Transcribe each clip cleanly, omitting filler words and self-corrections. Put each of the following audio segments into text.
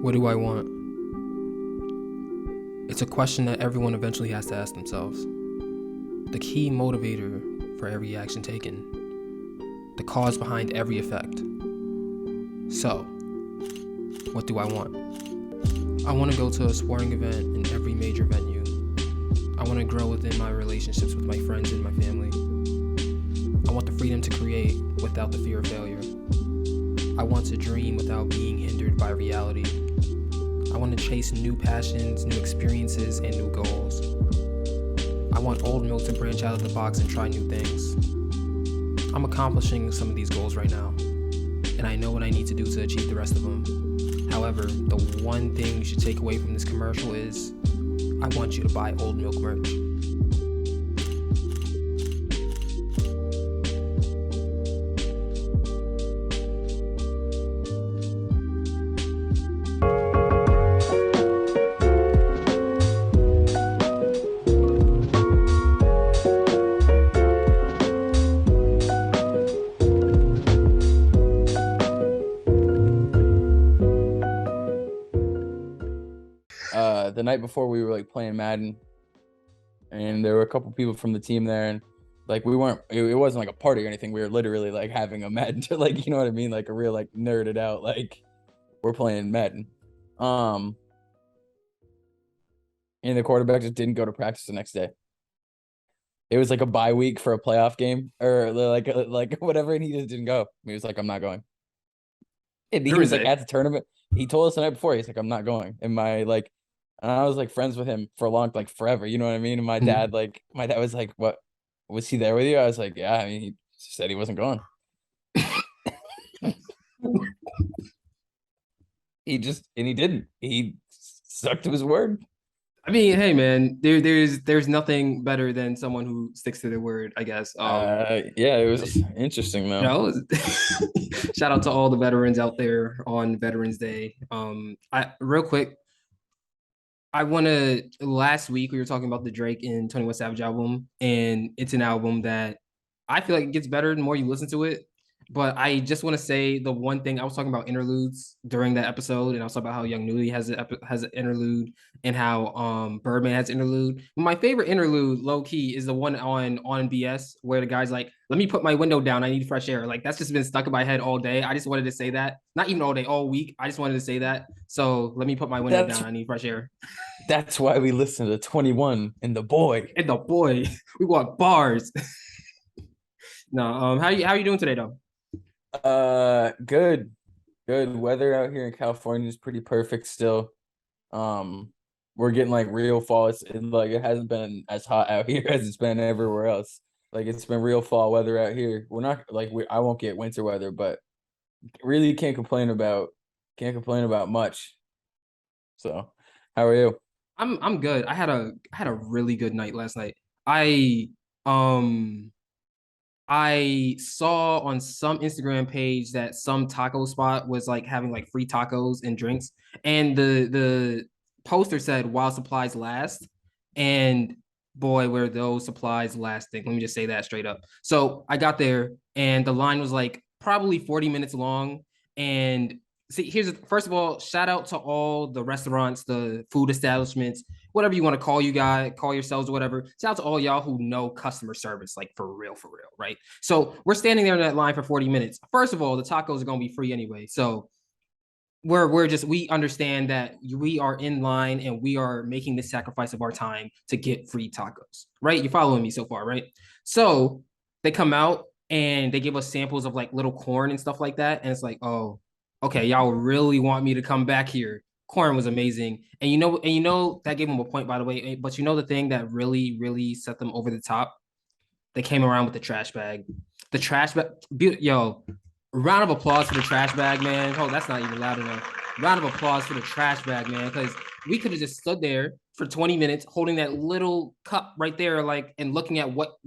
What do I want? It's a question that everyone eventually has to ask themselves. The key motivator for every action taken. The cause behind every effect. So, what do I want? I want to go to a sporting event in every major venue. I want to grow within my relationships with my friends and my family. I want the freedom to create without the fear of failure. I want to dream without being hindered by reality. I want to chase new passions, new experiences, and new goals. I want OldMilk to branch out of the box and try new things. I'm accomplishing some of these goals right now, and I know what I need to do to achieve the rest of them. However, the one thing you should take away from this commercial is, I want you to buy OldMilk merch. The night before we were like playing Madden, and there were a couple people from the team there, and like we weren't, it wasn't like a party or anything. We were literally like having a Madden, like, you know what I mean, like a real like nerded out, like we're playing Madden. And the quarterback just didn't go to practice the next day. It was like a bye week for a playoff game or like whatever, and he just didn't go. He was like, I'm not going. And he was like at the tournament. He told us the night before, he's like, I'm not going. And I was like friends with him for like forever, you know what I mean? And my dad was like, what, was he there with you? I was like, yeah, I mean, he said he wasn't going. He didn't. He stuck to his word. I mean, hey man, there's nothing better than someone who sticks to their word, I guess. Yeah, it was interesting though. Shout out to all the veterans out there on Veterans Day. Real quick, last week we were talking about the Drake and 21 Savage album, and it's an album that I feel like it gets better the more you listen to it. But I just want to say the one thing I was talking about interludes during that episode, and I was talking about how Young Nudy has an interlude, and how Birdman has interlude. My favorite interlude, low key, is the one on BS where the guy's like, "Let me put my window down. I need fresh air." Like that's just been stuck in my head all day. I just wanted to say that, not even all day, all week. I just wanted to say that. So let me put my window down. I need fresh air. That's why we listen to 21 and the boy. And the boy, we want bars. No, how you doing today though? Good weather out here in California is pretty perfect still. We're getting like real fall. It hasn't been as hot out here as it's been everywhere else. Like it's been real fall weather out here. We're not like I won't get winter weather, but really can't complain about much. So how are you? I'm good. I had a really good night last night. I saw on some Instagram page that some taco spot was like having like free tacos and drinks, and the poster said while supplies last, and boy, were those supplies lasting. Let me just say that straight up. So I got there, and the line was like probably 40 minutes long, and see, first of all, shout out to all the restaurants, the food establishments, whatever you want to call yourselves, whatever. Shout out to all y'all who know customer service, like for real, right? So we're standing there in that line for 40 minutes. First of all, the tacos are gonna be free anyway. So we understand that we are in line and we are making the sacrifice of our time to get free tacos, right? You're following me so far, right? So they come out and they give us samples of like little corn and stuff like that. And it's like, oh, okay, y'all really want me to come back here. Corn was amazing. And you know that gave them a point, by the way. But you know the thing that really, really set them over the top? They came around with the trash bag. The trash bag, yo, round of applause for the trash bag, man. Oh, that's not even loud enough. Round of applause for the trash bag, man, because we could have just stood there for 20 minutes holding that little cup right there, like, and looking at what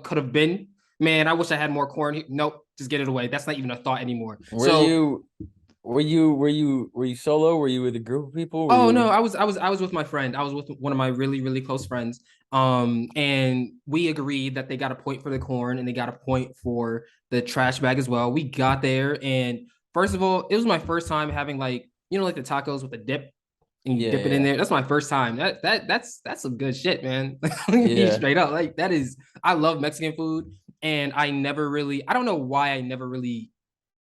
could have been. Man, I wish I had more corn. Nope, just get it away. That's not even a thought anymore. Were you solo? Were you with a group of people? No, I was with my friend. I was with one of my really, really close friends. And we agreed that they got a point for the corn and they got a point for the trash bag as well. We got there, and first of all, it was my first time having like you know, like the tacos with the dip and you Yeah, dip it in yeah, there. That's my first time. That's some good shit, man. Be yeah. straight up. Like that is I love Mexican food and I don't know why I never really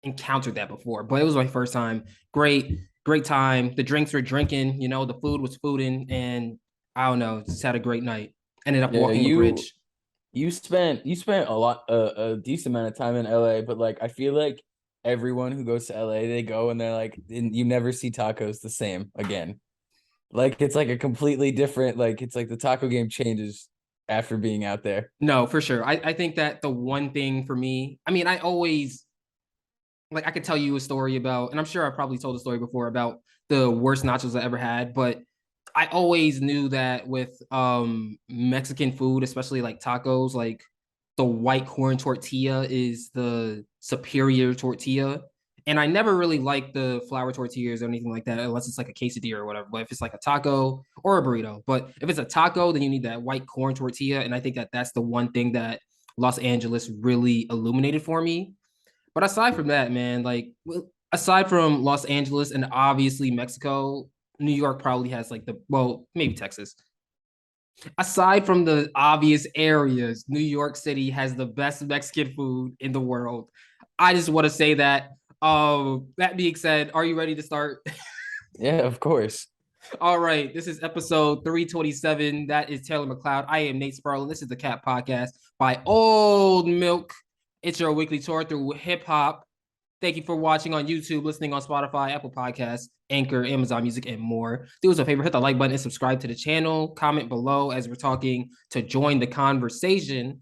encountered that before, but it was my first time. Great time. The drinks were drinking, you know, the food was fooding, and I don't know, just had a great night. Ended up Yeah, walking the bridge. you spent a decent amount of time in LA, but like I feel like everyone who goes to LA, they go and they're like, and you never see tacos the same again. Like it's like a completely different, like it's like the taco game changes after being out there. No, for sure. I think that the one thing for me, I mean, I always like I could tell you a story about, and I'm sure I probably told a story before about the worst nachos I ever had, but I always knew that with Mexican food, especially like tacos, like the white corn tortilla is the superior tortilla. And I never really liked the flour tortillas or anything like that, unless it's like a quesadilla or whatever. But if it's like a taco or a burrito, but if it's a taco, then you need that white corn tortilla. And I think that that's the one thing that Los Angeles really illuminated for me. But aside from that, man, like aside from Los Angeles and obviously Mexico, New York probably has like the well, maybe Texas. Aside from the obvious areas, New York City has the best Mexican food in the world. I just want to say that. That being said, are you ready to start? Yeah, of course. All right, this is episode 327. That is Taylor McLeod. I am Nate Sparlow. This is the Cat Podcast by Old Milk. It's your weekly tour through hip hop. Thank you for watching on YouTube, listening on Spotify, Apple Podcasts, Anchor, Amazon Music, and more. Do us a favor, hit the like button and subscribe to the channel. Comment below as we're talking to join the conversation.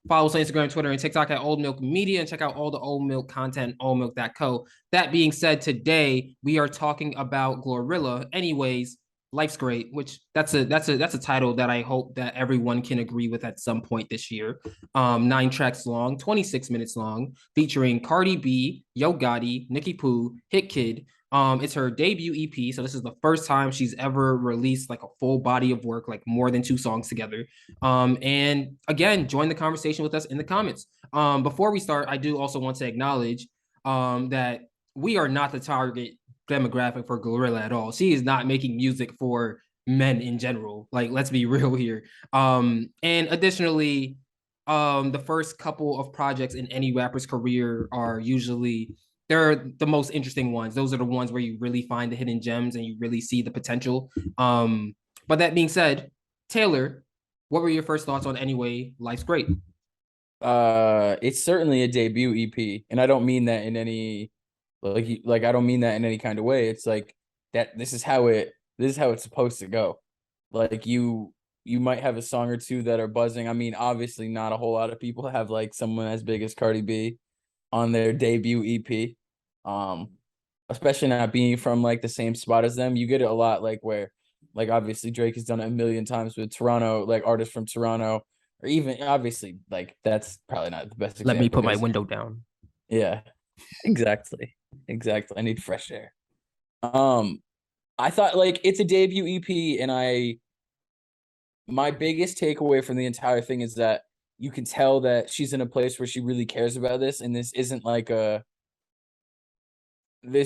Follow us on Instagram, Twitter, and TikTok at Old Milk Media, and check out all the Old Milk content, oldmilk.co. That being said, today we are talking about GloRilla. Anyways, life's great, which that's a title that I hope that everyone can agree with at some point this year. 9 tracks long, 26 minutes long, featuring Cardi B, Yo Gotti, Nicki Poo, Hit Kid. It's her debut EP, so this is the first time she's ever released like a full body of work, like more than 2 songs together. And again, join the conversation with us in the comments. Before we start, I do also want to acknowledge that we are not the target demographic for GloRilla at all. She is not making music for men in general. Like, let's be real here. And additionally, the first couple of projects in any rapper's career are usually they're the most interesting ones. Those are the ones where you really find the hidden gems and you really see the potential. But that being said, Taylor, what were your first thoughts on Anyway, Life's Great? It's certainly a debut EP, and I don't mean that in any like I don't mean that in any kind of way. It's like that this is how it's supposed to go. Like you might have a song or two that are buzzing. I mean, obviously not a whole lot of people have like someone as big as Cardi B on their debut EP. Um, Especially not being from like the same spot as them. You get it a lot like where like obviously Drake has done it a million times with Toronto, like artists from Toronto, or even obviously like that's probably not the best Let me example put my because window down. yeah, exactly. Exactly. I need fresh air. Um, I thought like it's a debut EP, and my biggest takeaway from the entire thing is that you can tell that she's in a place where she really cares about this, and this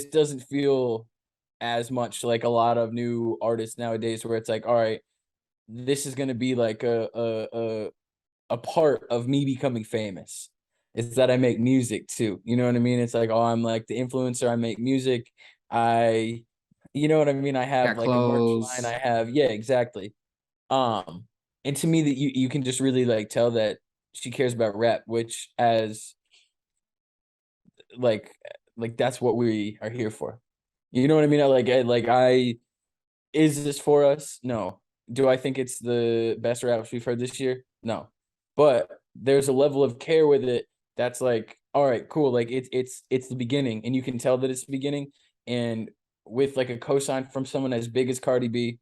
doesn't feel as much like a lot of new artists nowadays where it's like, all right, this is gonna be like a part of me becoming famous. Is that I make music too. You know what I mean? It's like, oh, I'm like the influencer, I make music. I you know what I mean? I have Got like a merch line. clothes. I have, yeah, exactly. Um, and to me that you can just really like tell that she cares about rap, which as like that's what we are here for. You know what I mean? I is this for us? No. Do I think it's the best raps we've heard this year? No. But there's a level of care with it that's like, all right, cool. Like it's the beginning, and you can tell that it's the beginning. And with like a cosign from someone as big as Cardi B,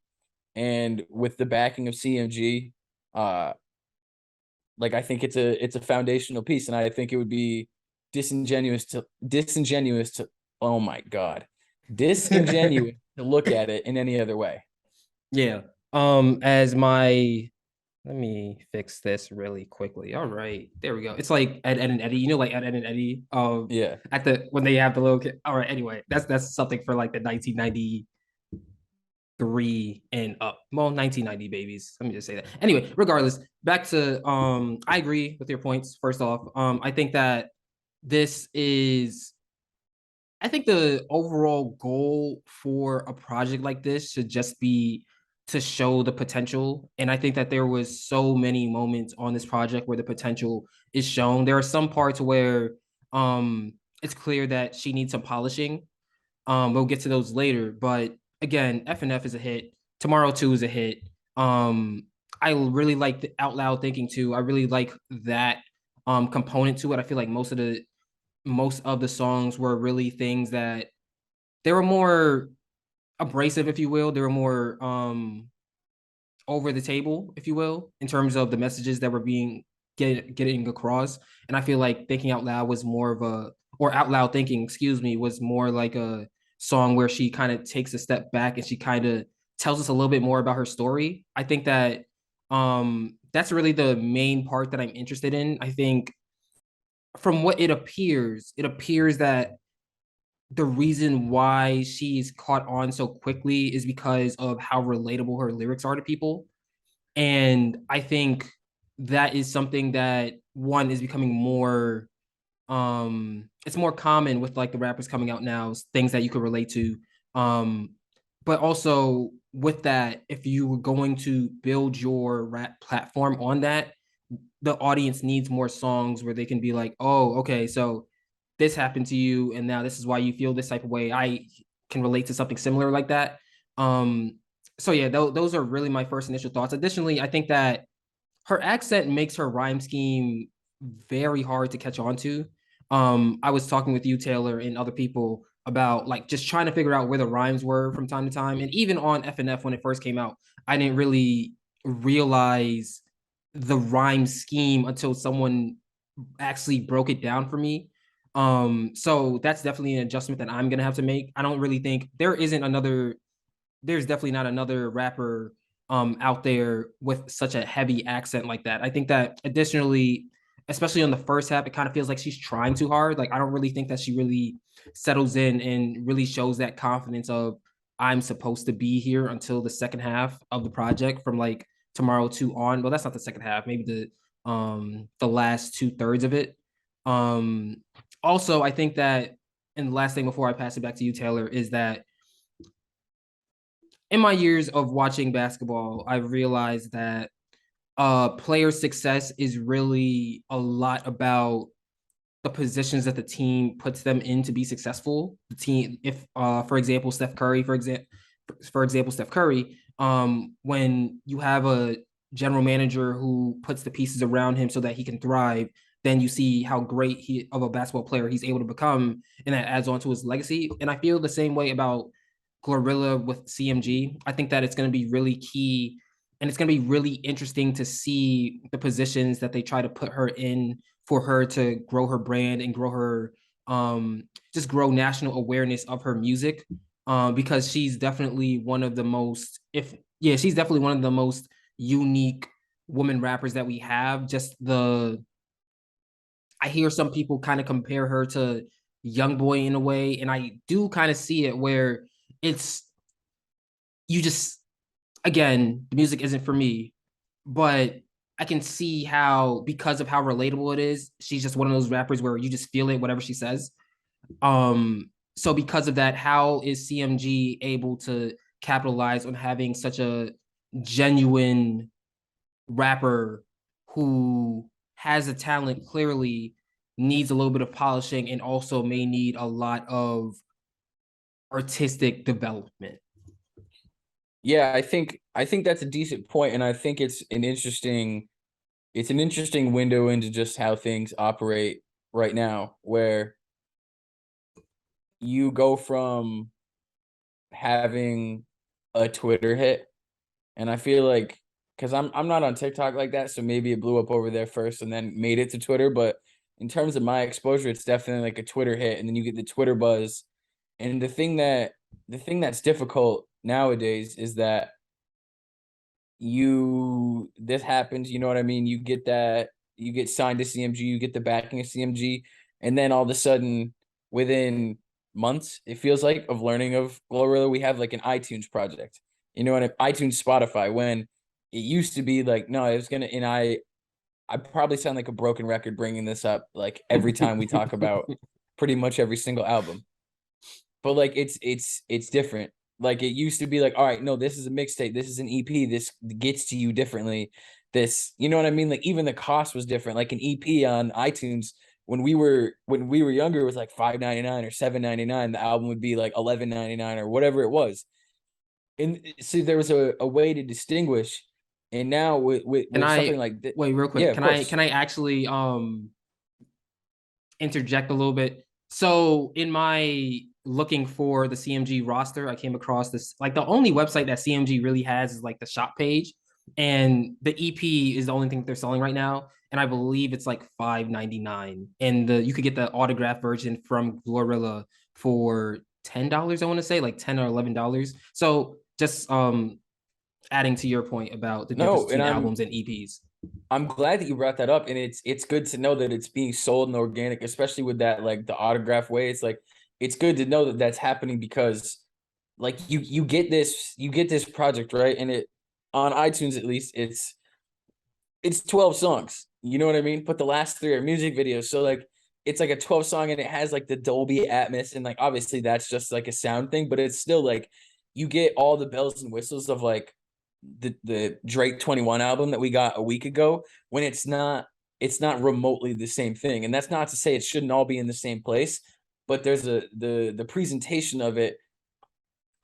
and with the backing of CMG, uh, like I think it's a foundational piece, and I think it would be disingenuous to oh my god, disingenuous to look at it in any other way. Yeah. As my Let me fix this really quickly. All right, there we go. It's like Ed and Eddie, like Ed and Eddie. Yeah. At the when they have the little kid. All right, anyway, that's something for like the 1993 and up. Well, 1990 babies. Let me just say that. Anyway, regardless, back to I agree with your points. First off, I think that this is I think the overall goal for a project like this should just be to show the potential. And I think that there was so many moments on this project where the potential is shown. There are some parts where it's clear that she needs some polishing. We'll get to those later, but again, FNF is a hit. Tomorrow 2 is a hit. I really like the Out Loud Thinking too. I really like that component to it. I feel like most of the songs were really things that they were more abrasive, if you will. They were more over the table, if you will, in terms of the messages that were being getting across. And I feel like Thinking Out Loud was more of a or Out Loud Thinking, excuse me, was more like a song where she kind of takes a step back and she kind of tells us a little bit more about her story. I think that that's really the main part that I'm interested in. I think from what it appears that the reason why she's caught on so quickly is because of how relatable her lyrics are to people. And I think that is something that one is becoming more it's more common with like the rappers coming out now, things that you could relate to. Um but also with that, if you were going to build your rap platform on that, the audience needs more songs where they can be like, oh, okay, so this happened to you, and now this is why you feel this type of way. I can relate to something similar like that. Um, so yeah, those are really my first initial thoughts. Additionally, I think that her accent makes her rhyme scheme very hard to catch on to. I was talking with you, Taylor, and other people about like just trying to figure out where the rhymes were from time to time. And even on FNF when it first came out, I didn't really realize the rhyme scheme until someone actually broke it down for me. So that's definitely an adjustment that I'm gonna have to make. I don't really think there's definitely not another rapper out there with such a heavy accent like that. I think that additionally, especially on the first half, it kind of feels like she's trying too hard. Like I don't really think that she really settles in and really shows that confidence of I'm supposed to be here until the second half of the project from like Tomorrow 2 on. Well, that's not the second half, maybe the last 2/3 of it. Um Also I think that and the last thing before I pass it back to you, Taylor, is that in my years of watching basketball, I've realized that player success is really a lot about the positions that the team puts them in to be successful. The team, if for example, for example, Steph Curry, when you have a general manager who puts the pieces around him so that he can thrive, then you see how great he of a basketball player he's able to become, and that adds on to his legacy. And I feel the same way about GloRilla with CMG. I think that it's going to be really key and it's going to be really interesting to see the positions that they try to put her in for her to grow her brand and grow her just grow national awareness of her music because she's definitely one of the most if yeah she's definitely one of the most unique woman rappers that we have. Just the I hear some people kind of compare her to Young Boy in a way, and I do kind of see it where it's you just again the music isn't for me, but I can see how because of how relatable it is, she's just one of those rappers where you just feel it whatever she says. So because of that, how is CMG able to capitalize on having such a genuine rapper who has a talent clearly needs a little bit of polishing and also may need a lot of artistic development. Yeah, I think that's a decent point, and I think it's an interesting window into just how things operate right now, where you go from having a Twitter hit, and I feel like because I'm not on TikTok like that, so maybe it blew up over there first and then made it to Twitter. But in terms of my exposure, it's definitely like a Twitter hit, and then you get the Twitter buzz. And the thing that's difficult nowadays is that this happens, you know what I mean? You get that, you get signed to CMG, you get the backing of CMG, and then all of a sudden, within months, it feels like, of learning of GloRilla, we have like an iTunes project. You know what iTunes, Spotify, when it used to be like, no, it was gonna, and I probably sound like a broken record bringing this up like every time we talk about pretty much every single album. But like it's different. Like it used to be like, all right, no, this is a mixtape, this is an EP, this gets to you differently. This, you know what I mean? Like even the cost was different. Like an EP on iTunes when we were younger, it was like $5.99 or $7.99. The album would be like $11.99 or whatever it was. And so there was a way to distinguish. And now Can with something I like that, wait real yeah, quick? of Can course. I actually interject a little bit? So in my looking for the CMG roster, I came across this, like the only website that CMG really has is like the shop page, and the EP is the only thing they're selling right now. And I believe it's like $5.99. And you could get the autograph version from GloRilla for $10, I want to say, like 10 or $11. So just adding to your point about the difference No, and between albums and EPs. I'm glad that you brought that up, and it's good to know that it's being sold and organic, especially with that like the autograph way. It's like it's good to know that that's happening because like you get this project, right, and it on iTunes at least it's 12 songs. You know what I mean? But the last three are music videos, so like it's like a 12 song, and it has like the Dolby Atmos, and like obviously that's just like a sound thing, but it's still like you get all the bells and whistles of like the Drake 21 album that we got a week ago, when it's not remotely the same thing. And that's not to say it shouldn't all be in the same place, but there's the presentation of it.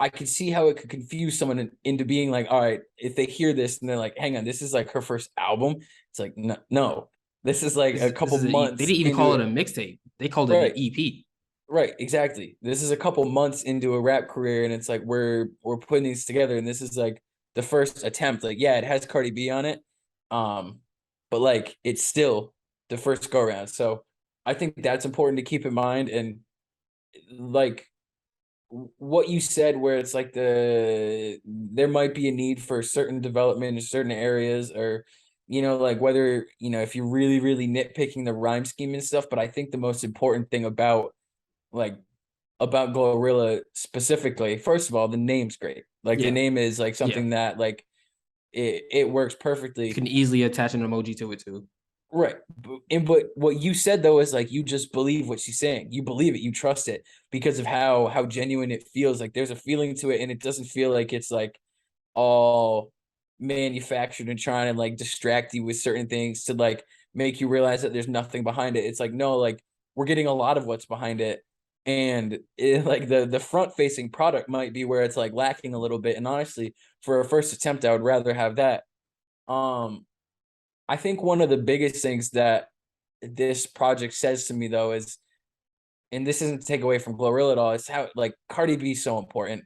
I could see how it could confuse someone into being like, all right, if they hear this and they're like, hang on, this is like her first album. It's like, no, no, this is like a This couple is they months didn't even into call it it. a mixtape. They called it an Right. EP. Right, exactly. This is a couple months into a rap career, and it's like we're putting these together, and this is like the first attempt. Like, yeah, it has Cardi B on it, um, but like it's still the first go around. So I think that's important to keep in mind. And like what you said, where it's like there might be a need for certain development in certain areas, or like whether if you're really really nitpicking the rhyme scheme and stuff. But I think the most important thing like about GloRilla specifically, first of all, the name's great. Like the Yeah, name is like yeah. something that like it works You perfectly. can easily attach an emoji to it too. Right. But what you said though is like you just believe what she's saying. You believe it, you trust it because of how genuine it feels. Like there's a feeling to it, and it doesn't feel like it's like all manufactured and trying to like distract you with certain things to like make you realize that there's nothing behind it. It's like, no, like we're getting a lot of what's behind it. And like the front facing product might be where it's like lacking a little bit. And honestly, for a first attempt, I would rather have that. Um, I think one of the biggest things that this project says to me though is, and this isn't to take away from GloRilla at all, it's how like Cardi B is so important.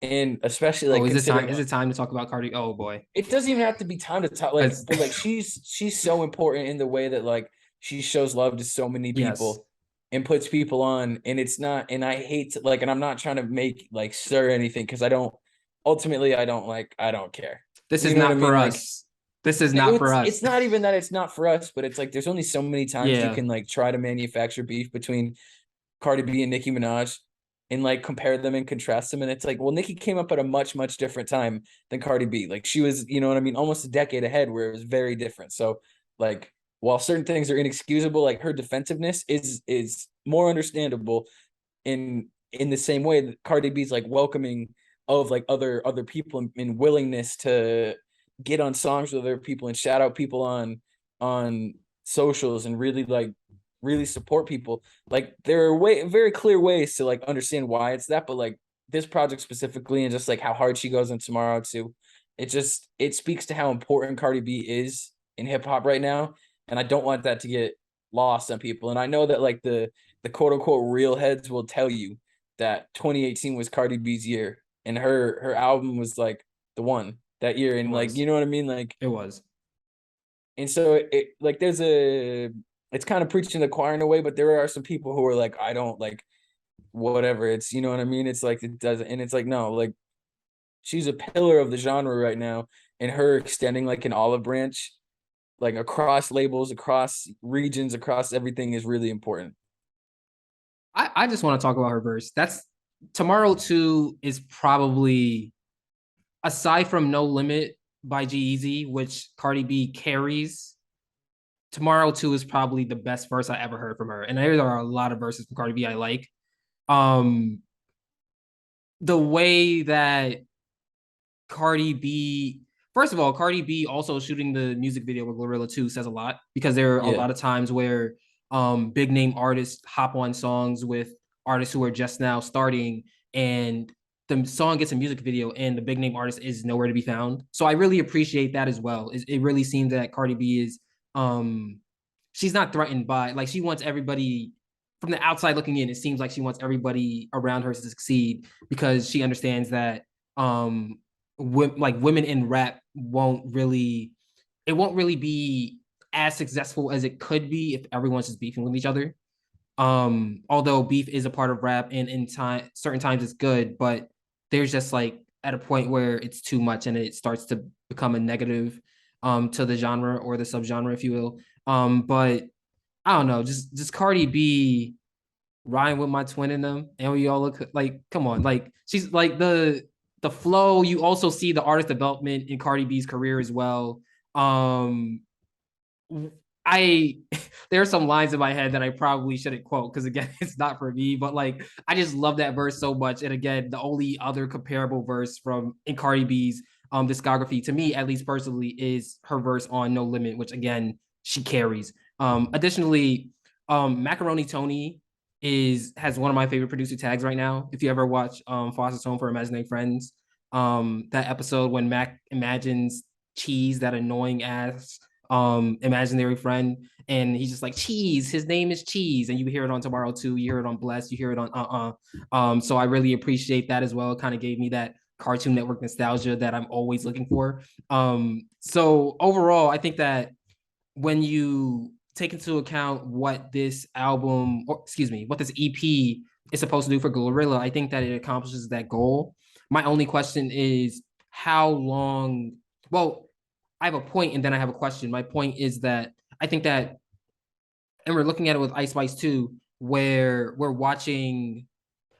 And especially Oh, like is it time? considering Is it time to talk about Cardi? Oh boy, it doesn't even have to be time to talk, like, because but like she's so important in the way that like she shows love to so many yes, people and puts people on. And it's not, and I hate to, like, and I'm not trying to make like stir anything because I don't, ultimately I don't care. this is You know what I not for mean? Like us. This is not for it's us. not even that it's not for us, but it's like there's only so many times you Yeah, can like try to manufacture beef between Cardi B and Nicki Minaj and like compare them and contrast them. And it's like, well, Nicki came up at a much, much different time than Cardi B. Like she was, you know what I mean, almost a decade ahead where it was very different. So like while certain things are inexcusable, like her defensiveness is more understandable in the same way that Cardi B's like welcoming of like other people and willingness to get on songs with other people and shout out people on socials and really like really support people. Like there are very clear ways to like understand why it's that, but like this project specifically and just like how hard she goes on tomorrow too, it speaks to how important Cardi B is in hip hop right now. And I don't want that to get lost on people. And I know that like the quote unquote real heads will tell you that 2018 was Cardi B's year, and her album was like the one that year. it And like, was. you know what I mean? Like, It was. and so it like it's kind of preaching the choir in a way, but there are some people who are like, I don't like whatever. It's, you know what I mean? It's like it doesn't, and it's like no, like she's a pillar of the genre right now, and her extending like an olive branch, like across labels, across regions, across everything is really important. I just want to talk about her verse. That's Tomorrow 2 is probably, aside from No Limit by G-Eazy, which Cardi B carries, Tomorrow 2 is probably the best verse I ever heard from her. And there are a lot of verses from Cardi B I like. Um, the way that Cardi B, first of all, Cardi B also shooting the music video with GloRilla 2 says a lot, because there are a Yeah. lot of times where big name artists hop on songs with artists who are just now starting, and the song gets a music video and the big name artist is nowhere to be found. So I really appreciate that as well. It really seems that Cardi B is um she's not threatened by, like, she wants everybody from the outside looking in. It seems like she wants everybody around her to succeed, because she understands that um like women in rap won't really be as successful as it could be if everyone's just beefing with each other. Although beef is a part of rap, and in time certain times it's good, but there's just like at a point where it's too much and it starts to become a negative to the genre, or the subgenre, if you will. But I don't know, just Cardi B riding with my twin in them, and we all look like, come on, like, she's like the flow. You also see the artist development in Cardi B's career as well. Um, I there are some lines in my head that I probably shouldn't quote, because again, it's not for me. But like, I just love that verse so much. And again, the only other comparable verse from in Cardi B's discography, to me at least personally, is her verse on No Limit, which again she carries. Additionally, Macaroni Tony has one of my favorite producer tags right now. If you ever watch Foster's Home for Imaginary Friends, that episode when Mac imagines Cheese, that annoying ass imaginary friend, and he's just like, Cheese, his name is Cheese, and you hear it on Tomorrow 2, you hear it on Bless, you hear it on So I really appreciate that as well. It kind of gave me that Cartoon Network nostalgia that I'm always looking for. So overall, I think that when you take into account what this album, or excuse me, what this EP is supposed to do for GloRilla, I think that it accomplishes that goal. My only question is how long. Well, I have a point and then I have a question. My point is that I think that, and we're looking at it with Ice Spice too, where we're watching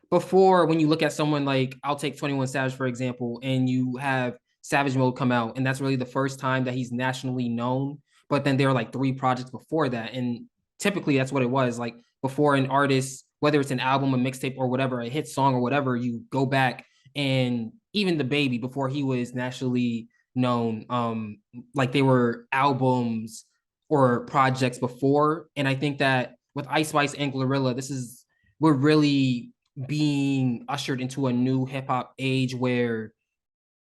before, when you look at someone like, I'll take 21 Savage for example, and you have Savage Mode come out, and that's really the first time that he's nationally known. But then there are like 3 projects before that, and typically that's what it was like before. An artist, whether it's an album, a mixtape, or whatever, a hit song or whatever, you go back, and even the Baby, before he was nationally known, like, they were albums or projects before. And I think that with Ice Spice and GloRilla, we're really being ushered into a new hip hop age, where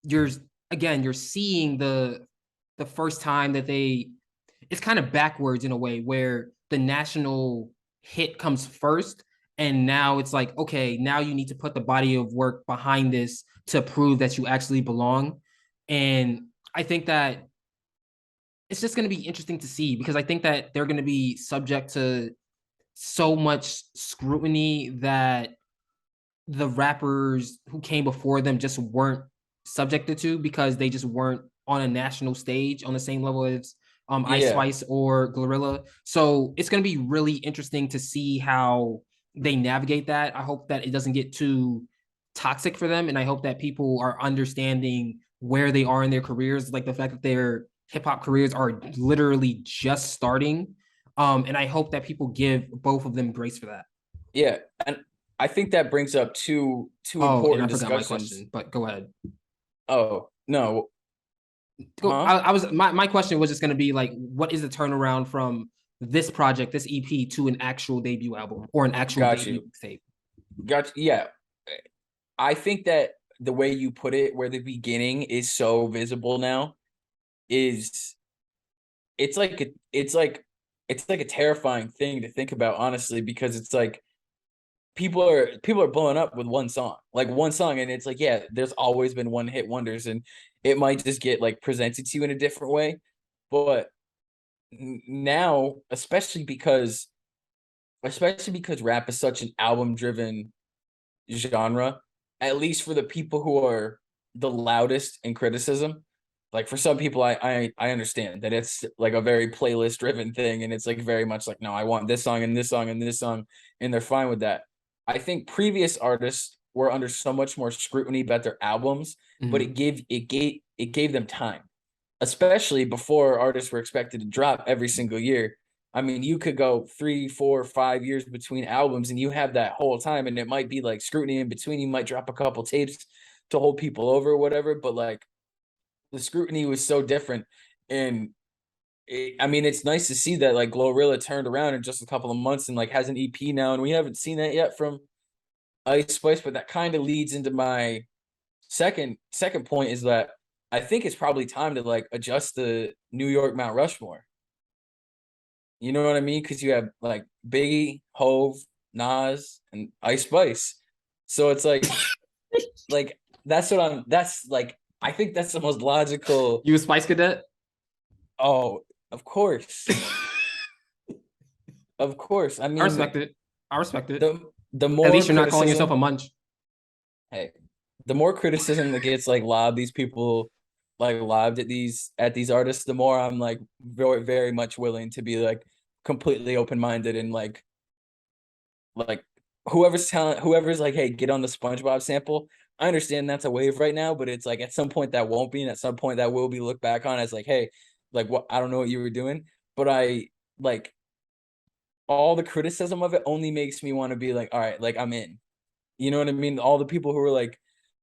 you're you're seeing the first time that it's kind of backwards in a way, where the national hit comes first, and now it's like, okay, now you need to put the body of work behind this to prove that you actually belong. And I think that it's just going to be interesting to see, because I think that they're going to be subject to so much scrutiny that the rappers who came before them just weren't subjected to, because they just weren't on a national stage on the same level as Ice Yeah. Spice or GloRilla. So it's going to be really interesting to see how they navigate that. I hope that it doesn't get too toxic for them, and I hope that people are understanding where they are in their careers, like the fact that their hip hop careers are literally just starting. And I hope that people give both of them grace for that. Yeah. And I think that brings up two Oh, and I important forgot my discussions. question, but go ahead. Oh, no. Go. Huh? I was my question was just gonna be like, what is the turnaround from this project, this EP, to an actual debut album or an actual Got debut you. tape? Got you. Yeah. I think that the way you put it, where the beginning is so visible now, is it's like it's like a terrifying thing to think about, honestly, because it's like people are blowing up with one song, and it's like, yeah, there's always been one hit wonders, and it might just get like presented to you in a different way. But now, especially because rap is such an album driven genre, at least for the people who are the loudest in criticism. Like for some people, I understand that it's like a very playlist driven thing, and it's like very much like, no, I want this song and this song and this song, and they're fine with that. I think previous artists were under so much more scrutiny about their albums, but Mhm. it gave them time, especially before artists were expected to drop every single year. I mean, you could go 3, 4, 5 years between albums, and you have that whole time, and it might be like scrutiny in between. You might drop a couple tapes to hold people over or whatever, but like the scrutiny was so different. And I mean, it's nice to see that like GloRilla turned around in just a couple of months and like has an EP now, and we haven't seen that yet from Ice Spice. But that kind of leads into my second point is that I think it's probably time to like adjust the New York Mount Rushmore. You know what I mean? Because you have like Biggie, Hove, Nas, and Ice Spice. So it's like that's what I'm. That's like I think that's the most logical. You a Spice Cadet? Oh, of course, of course. I I mean, respect it. I respect it. the At more least you're not calling yourself a criticism, munch. hey, the more criticism that gets like lobbed, these people like lobbed at these artists, the more I'm like very very much willing to be like completely open minded and like whoever's like, hey, get on the SpongeBob sample. I understand that's a wave right now, but it's like at some point that won't be, and at some point that will be looked back on as like, hey, like what I don't know what you were doing, but I like all the criticism of it only makes me want to be like, all right, like I'm in. You know what I mean? All the people who are like,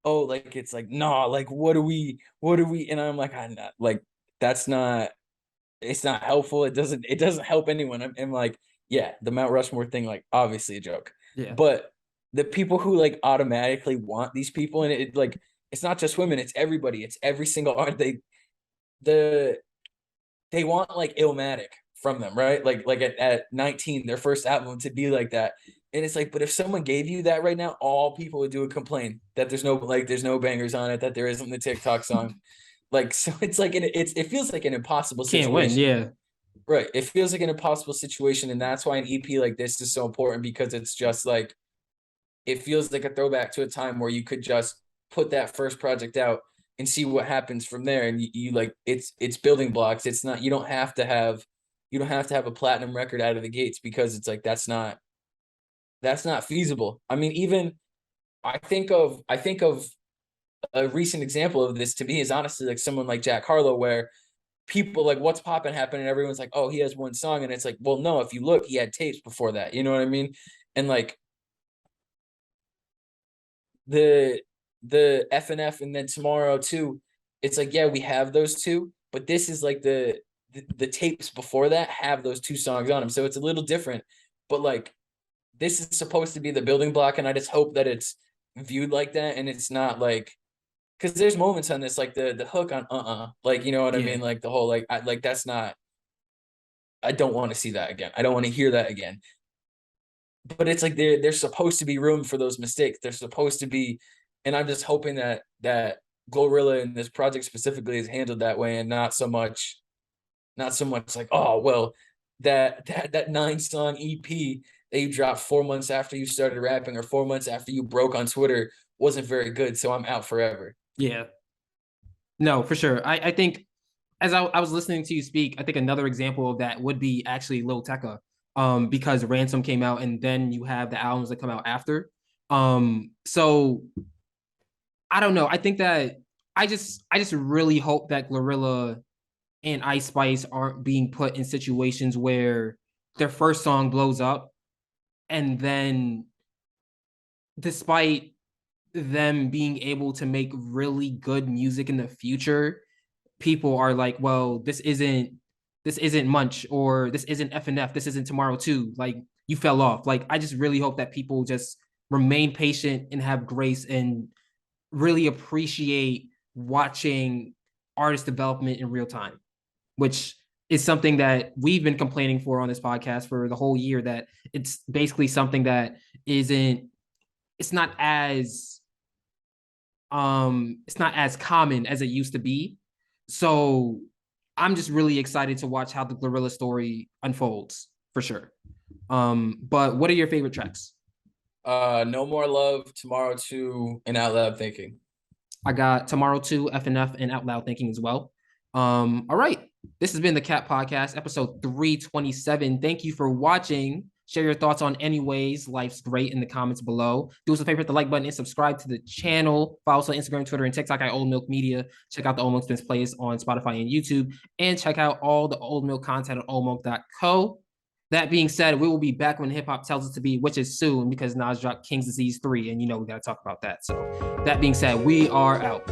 oh, like it's like, nah, like what do we? And I'm like, I'm not like that's not it's not helpful. It doesn't help anyone. I'm like, yeah, the Mount Rushmore thing, like obviously a joke. Yeah. But the people who like automatically want these people, and it like it's not just women, it's everybody, it's every single art. The they want like Illmatic from them, right? Like at 19, their first album to be like that. And it's like, but if someone gave you that right now, all people would do is complain that there's no bangers on it, that there isn't the TikTok song. Like so it's like it feels like an impossible Can't win. situation. Yeah. Right. It feels like an impossible situation. And that's why an EP like this is so important, because it's just like it feels like a throwback to a time where you could just put that first project out and see what happens from there. And you like it's building blocks. It's not you don't have to have a platinum record out of the gates, because it's like that's not feasible. I mean, even I think of a recent example of this to me is honestly like someone like Jack Harlow, where people like what's poppin' happened and everyone's like, oh, he has one song, and it's like, well, no, if you look, he had tapes before that. You know what I mean? And like the FNF and then Tomorrow too, it's like, yeah, we have those two, but this is like the tapes before that have those two songs on them, so it's a little different. But like this is supposed to be the building block, and I just hope that it's viewed like that, and it's not like because there's moments on this like the hook on like you know what I Yeah. mean, like the whole like like that's not, I don't want to see that again. I don't want to hear that again. But it's like there's supposed to be room for those mistakes. There's supposed to be, and I'm just hoping that GloRilla and this project specifically is handled that way, and not so much like, oh well, that 9 song EP that you dropped 4 months after you started rapping or 4 months after you broke on Twitter wasn't very good, so I'm out forever. Yeah. No, for sure. I think as I was listening to you speak, I think another example of that would be actually Lil Tecca. Because Ransom came out and then you have the albums that come out after. So I don't know. I think that I just really hope that GloRilla and Ice Spice aren't being put in situations where their first song blows up and then despite them being able to make really good music in the future, people are like, well, this isn't Munch or this isn't FNF, this isn't Tomorrow too. Like you fell off. Like I just really hope that people just remain patient and have grace and really appreciate watching artist development in real time, which is something that we've been complaining for on this podcast for the whole year, that it's basically something that isn't it's not as it's not as common as it used to be. So I'm just really excited to watch how the GloRilla story unfolds for sure. But what are your favorite tracks? No More Love, Tomorrow 2, and Out Loud Thinking. I got Tomorrow 2, FNF, and Out Loud Thinking as well. All right. This has been the Cat Podcast, episode 327. Thank you for watching. Share your thoughts on Anyways, Life's Great in the comments below. Do us a favor, hit the like button and subscribe to the channel. Follow us on Instagram, Twitter, and TikTok at Old Milk Media. Check out the Old Milk Spins playlist on Spotify and YouTube. And check out all the Old Milk content at oldmilk.co. That being said, we will be back when hip hop tells us to be, which is soon because Nas dropped King's Disease 3, and we got to talk about that. So, that being said, we are out.